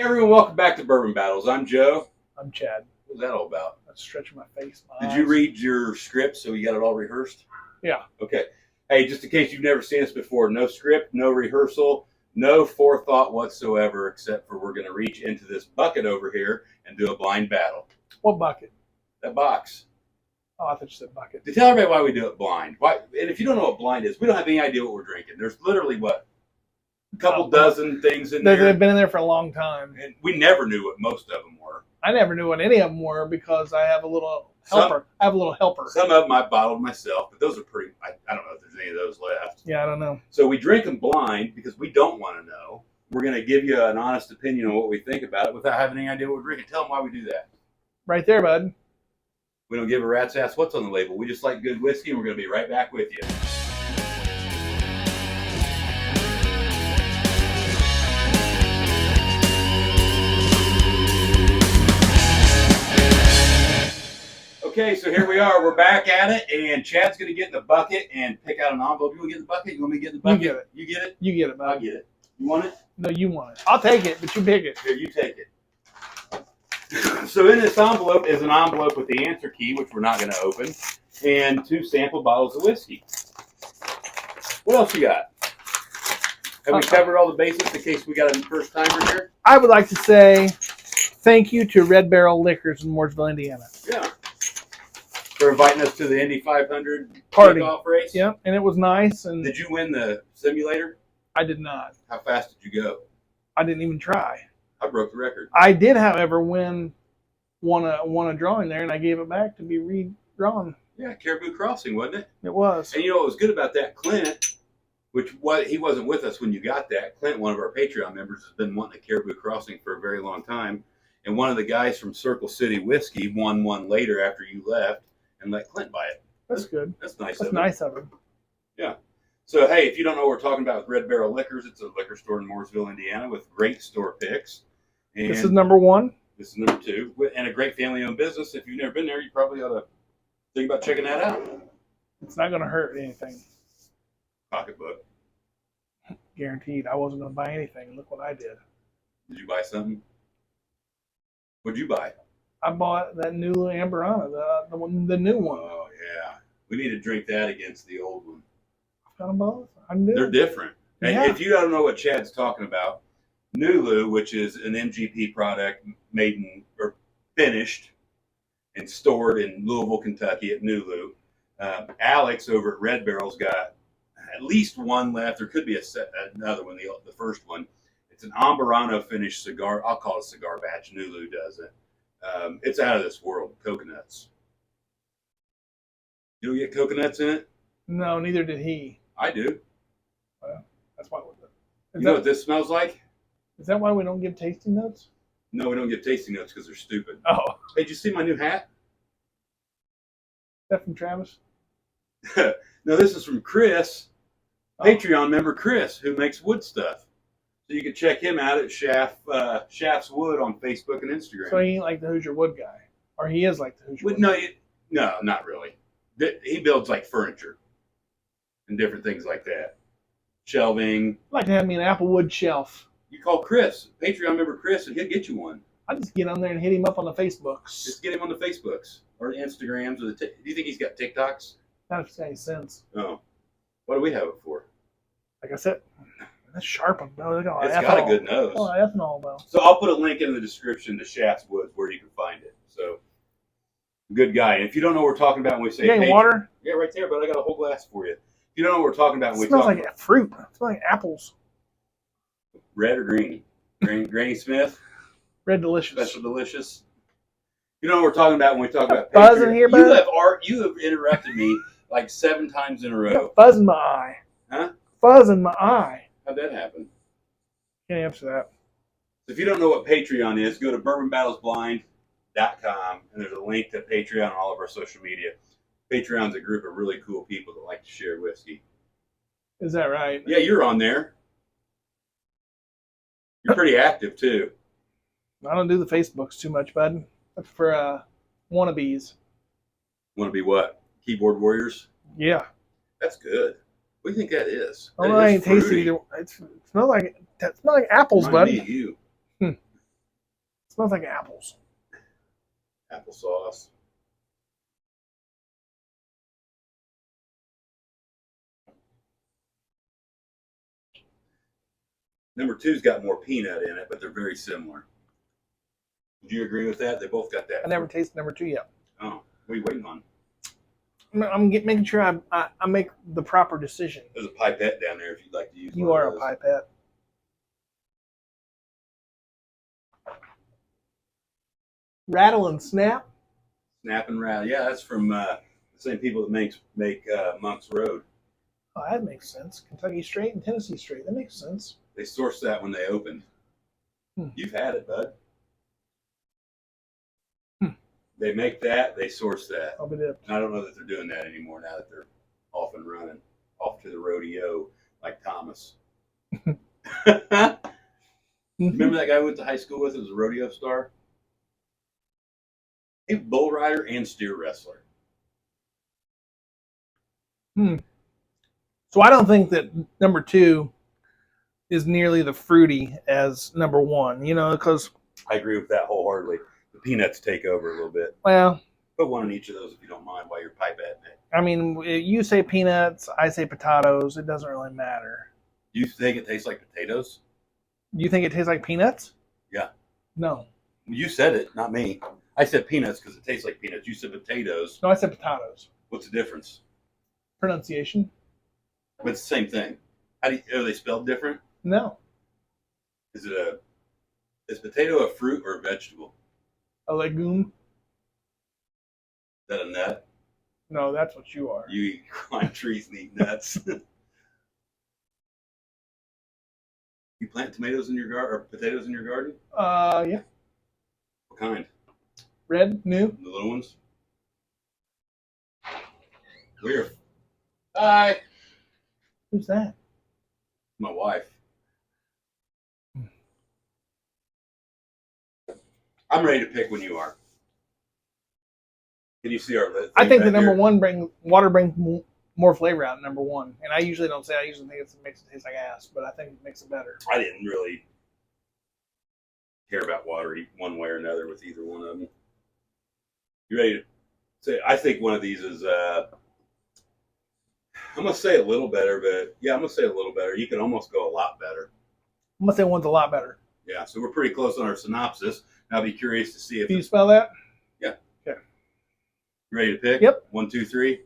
Everyone, welcome back to Bourbon Battles. I'm Joe. I'm Chad. What was that all about? I'm stretching my face. Did you read your script so you got it all rehearsed? Yeah. Okay. Hey, just in case you've never seen us before, no script, no rehearsal, no forethought whatsoever, except for we're going to reach into this bucket over here and do a blind battle. What bucket? That box. Oh, I thought you said bucket. To tell everybody why we do it blind. Why? And if you don't know what blind is, we don't have any idea what we're drinking. There's literally, what, a couple dozen things in there. They've been in there for a long time. And we never knew what most of them were. I never knew what any of them were because I have a little helper. Some of them I bottled myself, but those are pretty, I don't know if there's any of those left. Yeah, I don't know. So we drink them blind because we don't want to know. We're going to give you an honest opinion on what we think about it without having any idea what we're drinking. Tell them why we do that. Right there, bud. We don't give a rat's ass what's on the label. We just like good whiskey, and we're going to be right back with you. Okay, so here we are. We're back at it, and Chad's going to get in the bucket and pick out an envelope. You want to get in the bucket? You want me to get in the bucket? You get it. You get it? You get it, bud. I'll get it. You want it? No, you want it. I'll take it, but you pick it. Here, you take it. So in this envelope is an envelope with the answer key, which we're not going to open, and 2 sample bottles of whiskey. What else you got? Have we covered all the basics in case we got a first timer here? I would like to say thank you to Red Barrel Liquors in Mooresville, Indiana. Yeah. For inviting us to the Indy 500 Party kickoff race. Yeah, and it was nice. And Did you win the simulator? I did not. How fast did you go? I didn't even try. I broke the record. I did, however, won a drawing there, and I gave it back to be redrawn. Yeah, Caribou Crossing, wasn't it? It was. And you know what was good about that? Clint, he wasn't with us when you got that. Clint, one of our Patreon members, has been wanting a Caribou Crossing for a very long time. And one of the guys from Circle City Whiskey won one later after you left and let Clint buy it. That's good. That's nice That's of him. nice of him. Yeah. So, hey, if you don't know what we're talking about with Red Barrel Liquors, it's a liquor store in Mooresville, Indiana with great store picks. And This is number 1. This is number 2. And a great family-owned business. If you've never been there, you probably ought to think about checking that out. It's not going to hurt anything. Pocketbook. Guaranteed. I wasn't going to buy anything. Look what I did. Did you buy something? What'd you buy? I bought that new Amberana, the new one. Oh, yeah. We need to drink that against the old one. Got them both? I knew. They're different. And Yeah. if you don't know what Chad's talking about, Nulu, which is an MGP product made or finished and stored in Louisville, Kentucky at Nulu. Alex over at Red Barrel's got at least one left. There could be another one, the first one. It's an Amberano finished cigar. I'll call it a cigar batch. Nulu does it. It's out of this world. Coconuts. You don't get coconuts in it? No, neither did he. I do. Well, that's why. You know what this smells like? Is that why we don't give tasting notes? No, we don't give tasting notes because they're stupid. Oh. Hey, did you see my new hat? Is that from Travis? No, this is from Chris, Patreon member Chris, who makes wood stuff. So you can check him out at Shaft's Wood on Facebook and Instagram. So he ain't like the Hoosier Wood guy. Or he is like the Hoosier Wood No, no, not really. He builds like furniture and different things like that. Shelving. I'd like to have me an Applewood shelf. You call Chris, Patreon member Chris, and he'll get you one. I just get on there and hit him up on the Facebooks. Just get him on the Facebooks or the Instagrams. Or do you think he's got TikToks? That makes any sense. Oh. What do we have it for? Like I said, that's sharpened. No, it's got a good nose. Oh, ethanol, though. So I'll put a link in the description to Shaft's Woods where you can find it. So, good guy. And if you don't know what we're talking about when we say... You got any water? Yeah, right there, but I got a whole glass for you. If you don't know what we're talking about when It we smells talk... like fruit. It smells like apples. Red or green? Granny Smith? Red Delicious. Special Delicious. You know what we're talking about when we talk about... Buzz in here, bud? You have interrupted me like 7 times in a row. Fuzz in my eye. Huh? Fuzz in my eye. How'd that happen? Can't answer that. So if you don't know what Patreon is, go to bourbonbattlesblind.com, and there's a link to Patreon on all of our social media. Patreon's a group of really cool people that like to share whiskey. Is that right? Yeah, you're on there. You're pretty active, too. I don't do the Facebooks too much, bud. That's for wannabes. Want to be what? Keyboard warriors? Yeah. That's good. What do you think that is? Oh, I ain't tasted either. It smells like apples, bud. Me, you. smells like apples. Applesauce. Number two's got more peanut in it, but they're very similar. Would you agree with that? They both got that. I never tasted number 2 yet. Oh, what are you waiting on? I'm making sure I make the proper decision. There's a pipette down there if you'd like to use. You are a pipette. Rattle and Snap. Snap and Rattle. Yeah, that's from the same people that make Monk's Road. Oh, that makes sense. Kentucky Straight and Tennessee Straight. That makes sense. They sourced that when they opened. You've had it, bud. They make that. They source that. I'll be there. And I don't know that they're doing that anymore now that they're off and running, off to the rodeo like Thomas. Remember that guy we went to high school with? It was a rodeo star. A bull rider and steer wrestler. So I don't think that number 2 is nearly the fruity as number 1. You know, because I agree with that wholeheartedly. The peanuts take over a little bit. Well, put one in each of those if you don't mind while you're pipetting it. I mean, you say peanuts, I say potatoes. It doesn't really matter. You think it tastes like potatoes? You think it tastes like peanuts? Yeah. No. You said it, not me. I said peanuts because it tastes like peanuts. You said potatoes. No, I said potatoes. What's the difference? Pronunciation. But it's the same thing. Are they spelled different? No. Is potato a fruit or a vegetable? A legume. Is that a nut? No, that's what you are. You climb trees and eat nuts. You plant tomatoes in your garden or potatoes in your garden? Yeah. What kind? Red, new. The little ones? Weird. Hi. Who's that? My wife. I'm ready to pick when you are. Can you see our list? I think the number 1 water brings more flavor out. Number 1, and I usually don't say. I usually think it makes it taste like ass, but I think it makes it better. I didn't really care about water one way or another with either one of them. You ready to say? I think one of these is. I'm gonna say a little better, but yeah, I'm gonna say a little better. You can almost go a lot better. I'm gonna say one's a lot better. Yeah, so we're pretty close on our synopsis. I'll be curious to see if. Can you spell that? Yeah. Okay. You ready to pick? Yep. 1, 2, 3.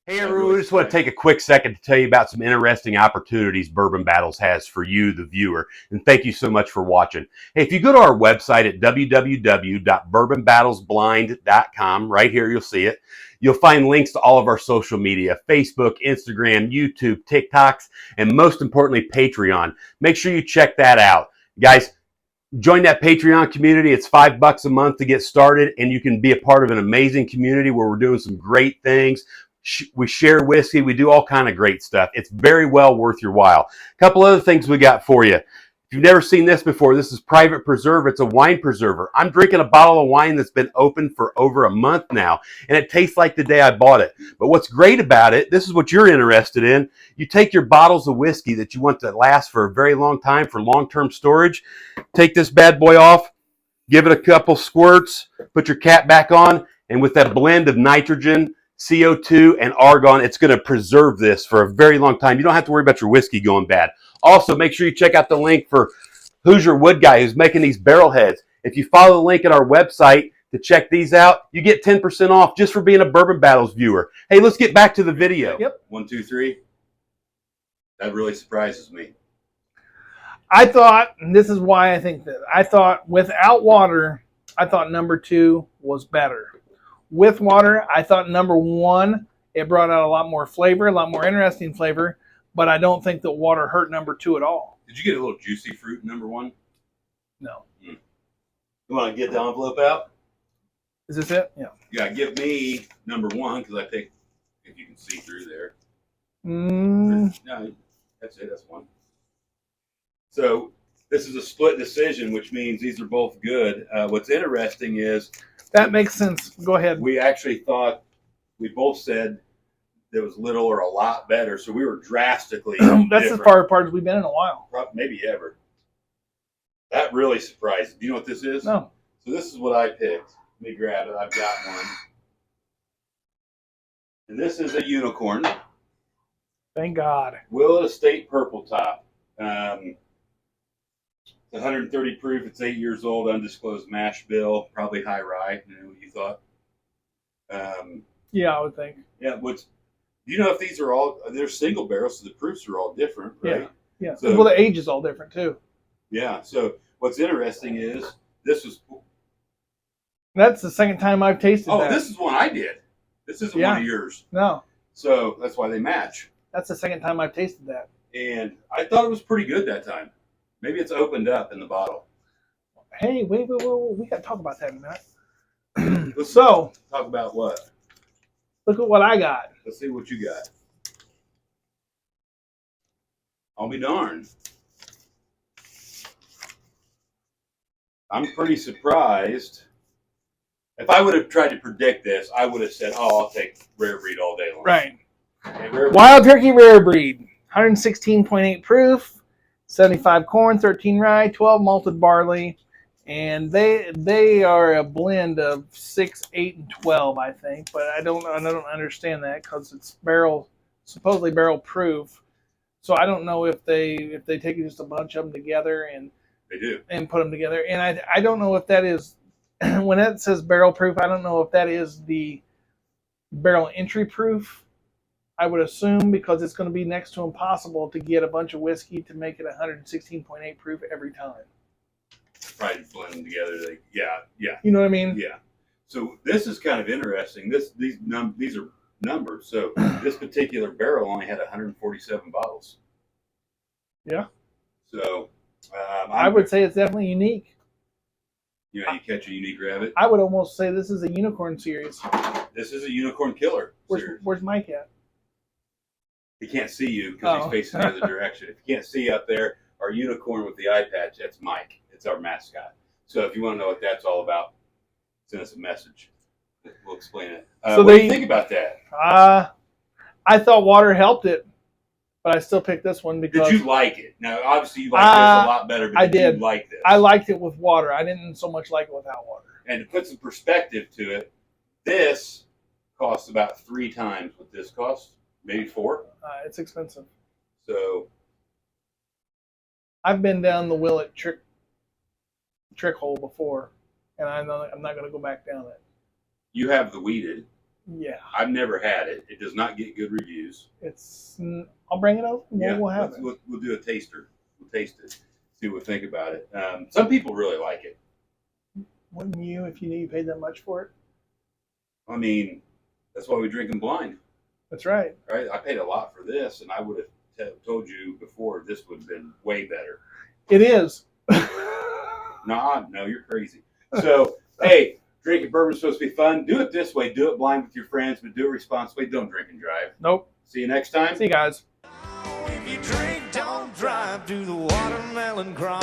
Hey everyone, we just want to take a quick second to tell you about some interesting opportunities Bourbon Battles has for you, the viewer, and thank you so much for watching. Hey, if you go to our website at www.bourbonbattlesblind.com, right here you'll see it, you'll find links to all of our social media, Facebook, Instagram, YouTube, TikToks, and most importantly, Patreon. Make sure you check that out. Guys, join that Patreon community. It's $5 a month to get started, and you can be a part of an amazing community where we're doing some great things. We share whiskey. We do all kind of great stuff. It's very well worth your while. A couple other things we got for you. If you've never seen this before, this is Private Preserve. It's a wine preserver. I'm drinking a bottle of wine that's been open for over a month now, and it tastes like the day I bought it. But what's great about it, this is what you're interested in. You take your bottles of whiskey that you want to last for a very long time for long-term storage, take this bad boy off, give it a couple squirts, put your cap back on, and with that blend of nitrogen, CO2 and argon, it's going to preserve this for a very long time. You don't have to worry about your whiskey going bad. Also, make sure you check out the link for Hoosier Wood Guy who's making these barrel heads. If you follow the link at our website to check these out, you get 10% off just for being a Bourbon Battles viewer. Hey, let's get back to the video. Yep. 1, 2, 3. That really surprises me. I thought, and this is why I think that, I thought without water, I thought number 2 was better. With water, I thought number 1, it brought out a lot more flavor, a lot more interesting flavor, but I don't think that water hurt number 2 at all. Did you get a little juicy fruit in number 1? No. You want to get the envelope out? Is this it? Yeah. Yeah, give me number 1 because I think if you can see through there. Mm. No, that's it. That's 1. So this is a split decision, which means these are both good. What's interesting is That makes sense. Go ahead. we actually thought, we both said there was little or a lot better, so we were drastically That's different. as far apart as we've been in a while. Maybe ever. That really surprised me. Do you know what this is? No. So this is what I picked. Let me grab it. I've got one. And this is a unicorn. Thank God. Willet Estate Purple Top. It's 130 proof. It's 8 years old. Undisclosed mash bill. Probably high rye. You know what you thought? Yeah, I would think. Yeah. Do you know if these are all? They're single barrels, so the proofs are all different, right? Yeah. So, well, the age is all different too. Yeah. So what's interesting is this was. That's the second time I've tasted that. Oh, this is one I did. This isn't one of yours. No. So that's why they match. That's the second time I've tasted that. And I thought it was pretty good that time. Maybe it's opened up in the bottle. Hey, wait. We got to talk about that in a minute. Let's So, talk about what? look at what I got. Let's see what you got. I'll be darned. I'm pretty surprised. If I would have tried to predict this, I would have said, "Oh, I'll take rare breed all day long." Right. Okay, Wild Turkey Rare Breed. 116.8 proof, 75 corn, 13 rye, 12 malted barley, and they are a blend of 6, 8, and 12, I think. But I don't understand that because it's supposedly barrel proof. So I don't know if they take just a bunch of them together and they do and put them together. And I don't know if that is when it says barrel proof. I don't know if that is the barrel entry proof. I would assume because it's going to be next to impossible to get a bunch of whiskey to make it 116.8 proof every time. Probably blend them together. Yeah. You know what I mean? Yeah. So this is kind of interesting. These are numbers. So this particular barrel only had 147 bottles. Yeah. So I would say it's definitely unique. You catch a unique rabbit. I would almost say this is a unicorn series. This is a unicorn killer. Where's Mike at? He can't see you because he's facing the other direction. If you can't see up there, our unicorn with the eye patch, that's Mike. It's our mascot. So if you want to know what that's all about, send us a message. We'll explain it. What do you think about that? I thought water helped it, but I still picked this one because... Did you like it? Now, obviously you like this a lot better, but did you like this? I liked it with water. I didn't so much like it without water. And to put some perspective to it, this costs about 3 times what this costs. Maybe 4. It's expensive. So I've been down the Willet trick hole before, and I'm not going to go back down it. You have the weeded. Yeah. I've never had it. It does not get good reviews. I'll bring it over. We'll have it. We'll do a taster. We'll taste it. See what we think about it. Some people really like it. Wouldn't you if you knew you paid that much for it? I mean, that's why we drink them blind. That's right. Right? I paid a lot for this, and I would have told you before this would have been way better. It is. No, you're crazy. So, hey, drinking bourbon is supposed to be fun. Do it this way. Do it blind with your friends, but do it responsibly. Don't drink and drive. Nope. See you next time. See you guys. If you drink, don't drive, do the watermelon crawl.